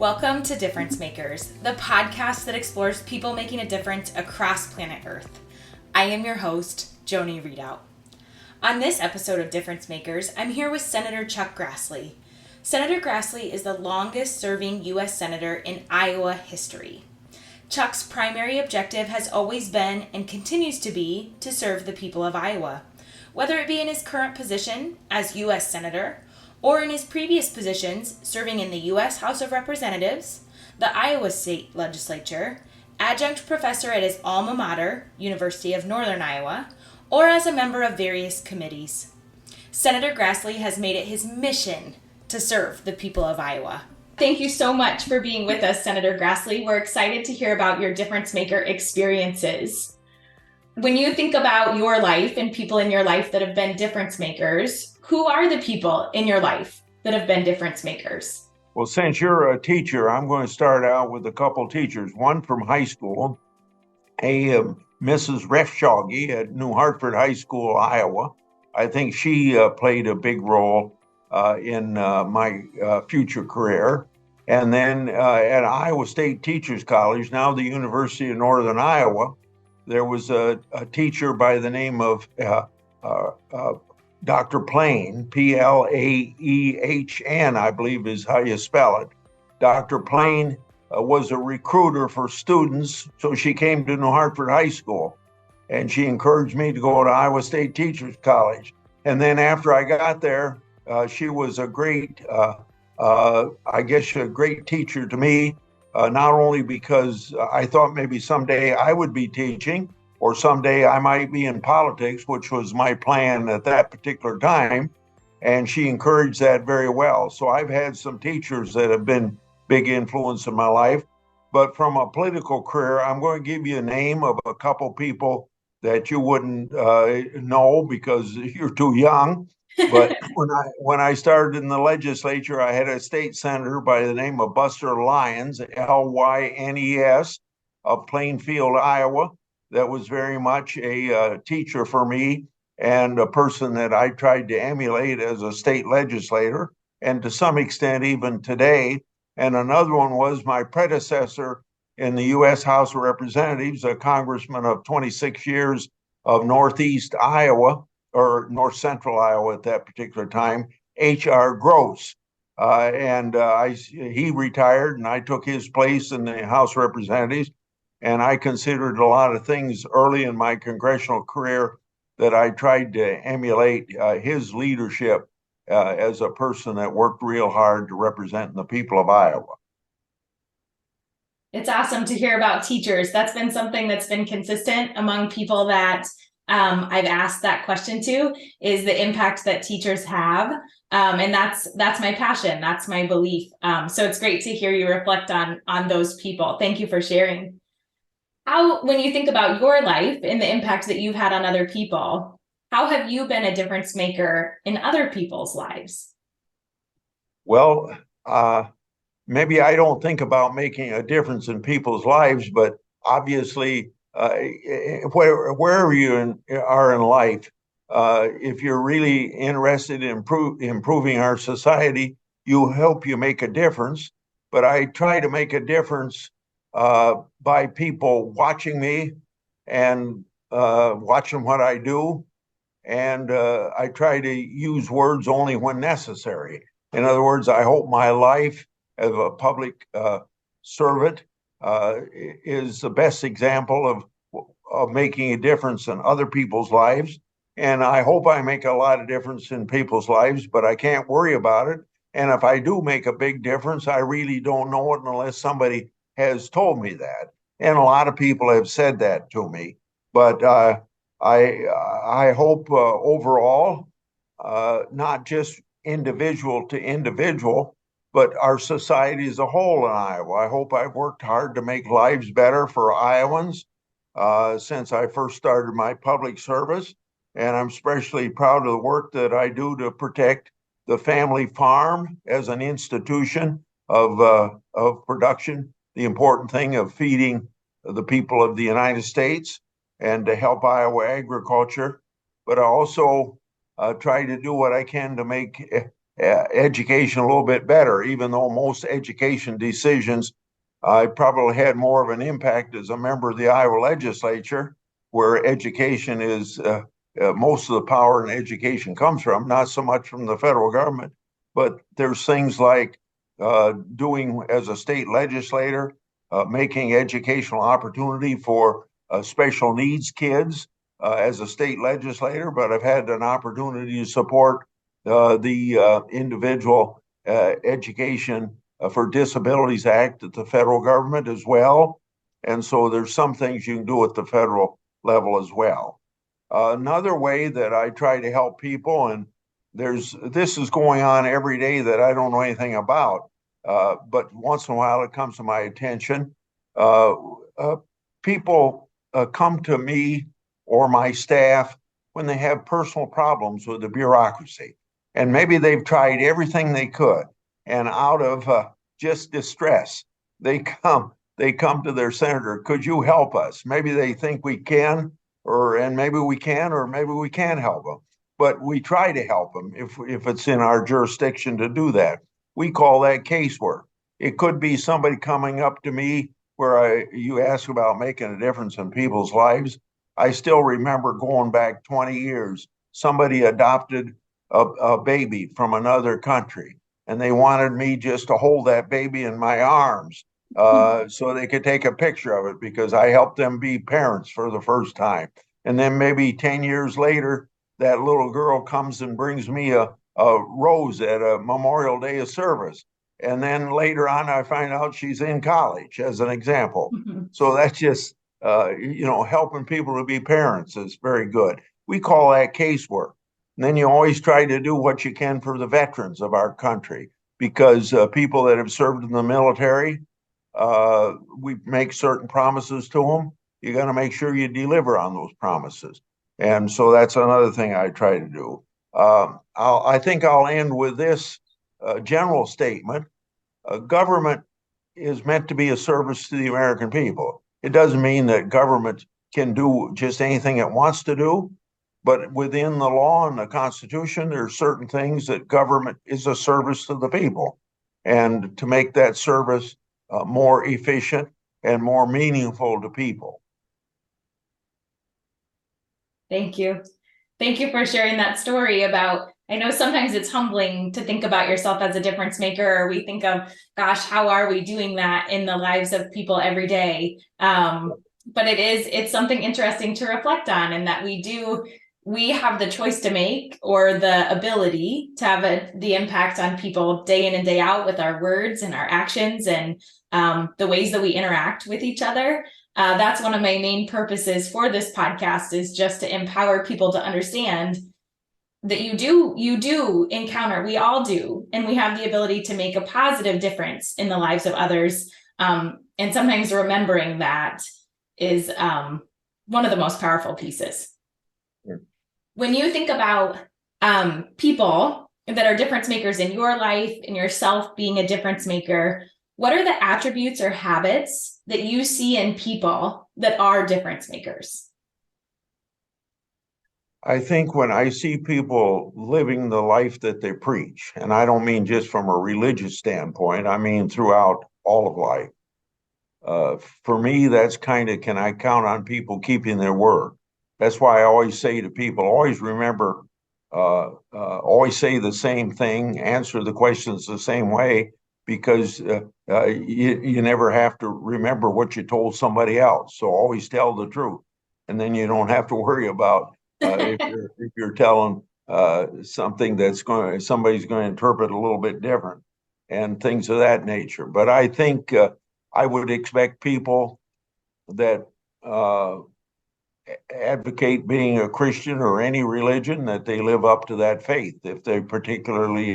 Welcome to Difference Makers, the podcast that explores people making a difference across planet Earth. I am your host, Joni Readout. On this episode of Difference Makers, I'm here with Senator Chuck Grassley. Senator Grassley is the longest-serving U.S. Senator in Iowa history. Chuck's primary objective has always been, and continues to be, to serve the people of Iowa. Whether it be in his current position as U.S. Senator, or in his previous positions serving in the U.S. House of Representatives, the Iowa State Legislature, adjunct professor at his alma mater, University of Northern Iowa, or as a member of various committees. Senator Grassley has made it his mission to serve the people of Iowa. Thank you so much for being with us, Senator Grassley. We're excited to hear about your difference maker experiences. When you think about your life and people in your life that have been difference makers, who are the people in your life that have been difference makers? Well, since you're a teacher, I'm going to start out with a couple teachers. One from high school, Mrs. Refshoggy at New Hartford High School, Iowa. I think she played a big role in my future career. And then at Iowa State Teachers College, now the University of Northern Iowa, there was a teacher by the name of Dr. Plain, Plaehn, I believe is how you spell it. Dr. Plain was a recruiter for students, so she came to New Hartford High School, and she encouraged me to go to Iowa State Teachers College. And then after I got there, she was a great, a great teacher to me, not only because I thought maybe someday I would be teaching, or someday I might be in politics, which was my plan at that particular time. And she encouraged that very well. So I've had some teachers that have been big influence in my life. But from a political career, I'm going to give you a name of a couple people that you wouldn't know because you're too young. But when I started in the legislature, I had a state senator by the name of Buster Lyons, Lynes, of Plainfield, Iowa. That was very much a teacher for me and a person that I tried to emulate as a state legislator, and to some extent even today. And another one was my predecessor in the U.S. House of Representatives, a congressman of 26 years of Northeast Iowa, or North Central Iowa at that particular time, H.R. Gross. He retired, and I took his place in the House of Representatives. And I considered a lot of things early in my congressional career that I tried to emulate his leadership as a person that worked real hard to represent the people of Iowa. It's awesome to hear about teachers. That's been something that's been consistent among people that I've asked that question to, is the impact that teachers have. And that's my passion. That's my belief. So it's great to hear you reflect on those people. Thank you for sharing. When you think about your life and the impact that you've had on other people, how have you been a difference maker in other people's lives? Well, maybe I don't think about making a difference in people's lives, but obviously, wherever you are in life, if you're really interested in improving our society, you help you make a difference. But I try to make a difference by people watching me and watching what I do. And I try to use words only when necessary. In other words, I hope my life as a public servant is the best example of making a difference in other people's lives. And I hope I make a lot of difference in people's lives, but I can't worry about it. And if I do make a big difference, I really don't know it unless somebody has told me that. And a lot of people have said that to me. But I hope overall, not just individual to individual, but our society as a whole in Iowa. I hope I've worked hard to make lives better for Iowans since I first started my public service. And I'm especially proud of the work that I do to protect the family farm as an institution of production, the important thing of feeding the people of the United States and to help Iowa agriculture. But I also try to do what I can to make education a little bit better, even though most education decisions, I probably had more of an impact as a member of the Iowa legislature, where education is most of the power in education comes from, not so much from the federal government, but there's things like doing as a state legislator, making educational opportunity for special needs kids as a state legislator, but I've had an opportunity to support the Individual Education for Disabilities Act at the federal government as well. And so there's some things you can do at the federal level as well. Another way that I try to help people, and this is going on every day that I don't know anything about, but once in a while it comes to my attention. Uh, uh, People come to me or my staff when they have personal problems with the bureaucracy. And maybe they've tried everything they could, and out of just distress, they come to their senator. Could you help us? Maybe they think we can, and maybe we can, or maybe we can't help them. But we try to help them if it's in our jurisdiction to do that. We call that casework. It could be somebody coming up to me where you ask about making a difference in people's lives. I still remember going back 20 years, somebody adopted a baby from another country, and they wanted me just to hold that baby in my arms so they could take a picture of it because I helped them be parents for the first time. And then maybe 10 years later, that little girl comes and brings me a rose at a Memorial Day of service. And then later on, I find out she's in college, as an example. So that's just, helping people to be parents is very good. We call that casework. And then you always try to do what you can for the veterans of our country because people that have served in the military, we make certain promises to them. You got to make sure you deliver on those promises. And so that's another thing I try to do. I think I'll end with this general statement. Government is meant to be a service to the American people. It doesn't mean that government can do just anything it wants to do, but within the law and the Constitution, there are certain things that government is a service to the people. And to make that service more efficient and more meaningful to people. Thank you. Thank you for sharing that story about, I know sometimes it's humbling to think about yourself as a difference maker, or we think of, gosh, how are we doing that in the lives of people every day? But it's something interesting to reflect on, and that we have the choice to make, or the ability to have the impact on people day in and day out with our words and our actions and the ways that we interact with each other. That's one of my main purposes for this podcast, is just to empower people to understand that you do encounter, we all do, and we have the ability to make a positive difference in the lives of others. And sometimes remembering that is one of the most powerful pieces. Yeah. When you think about people that are difference makers in your life and yourself being a difference maker, what are the attributes or habits that you see in people that are difference makers? I think when I see people living the life that they preach, and I don't mean just from a religious standpoint, I mean throughout all of life. For me, that's kind of, can I count on people keeping their word? That's why I always say to people, always remember, always say the same thing, answer the questions the same way, because you never have to remember what you told somebody else. So always tell the truth. And then you don't have to worry about if you're telling something somebody's going to interpret a little bit different and things of that nature. But I think I would expect people that advocate being a Christian or any religion, that they live up to that faith, particularly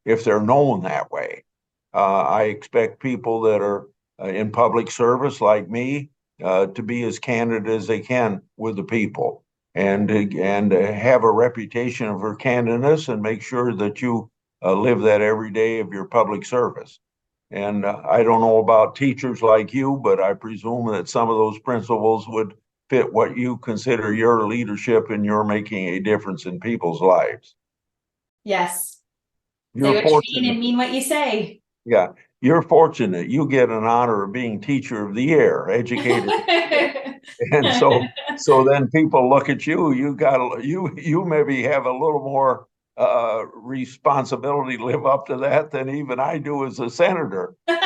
if they're known that way. I expect people that are in public service like me to be as candid as they can with the people, and have a reputation for candidness, and make sure that you live that every day of your public service. And I don't know about teachers like you, but I presume that some of those principles would fit what you consider your leadership and you're making a difference in people's lives. Yes. Say You're what you mean fortunate. and mean what you say. Yeah, you're fortunate. You get an honor of being teacher of the year, educator. And so then people look at you, you maybe have a little more responsibility to live up to that than even I do as a senator to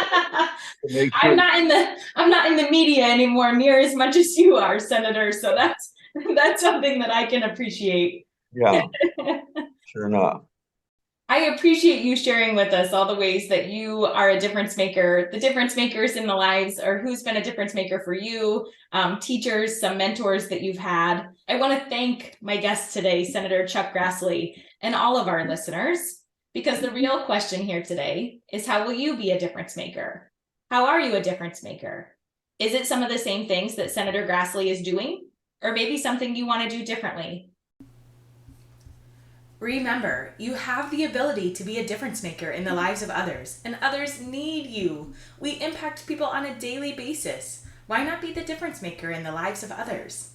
make I'm sure. not in the media anymore near as much as you are, Senator. So that's something that I can appreciate. Yeah, sure enough. I appreciate you sharing with us all the ways that you are a difference maker, the difference makers in the lives, or who's been a difference maker for you, teachers, some mentors that you've had. I want to thank my guest today, Senator Chuck Grassley, and all of our listeners, because the real question here today is, how will you be a difference maker? How are you a difference maker? Is it some of the same things that Senator Grassley is doing, or maybe something you want to do differently? Remember, you have the ability to be a difference maker in the lives of others, and others need you. We impact people on a daily basis. Why not be the difference maker in the lives of others?